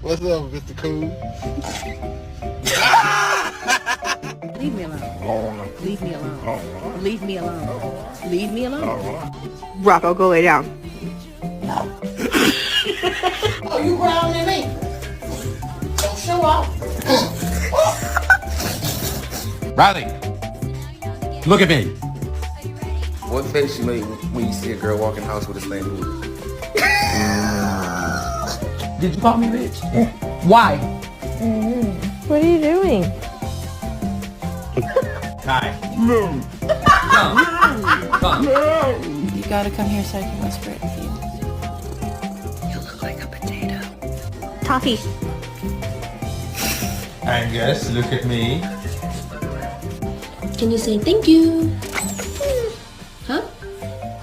What's up, Mr. Cool? Leave me alone. Leave me alone. Leave me alone. Leave me alone. Rocco, go lay down. Oh, you growling at me? Don't show off. Riley, look at me. What face you make when you see a girl walk in the house with a stained booty? Did you call me bitch? Why? What are you doing? Hi. Come. You gotta come here so I can whisper it to you. You look like a potato. Toffee. Angus, look at me. Can you say thank you?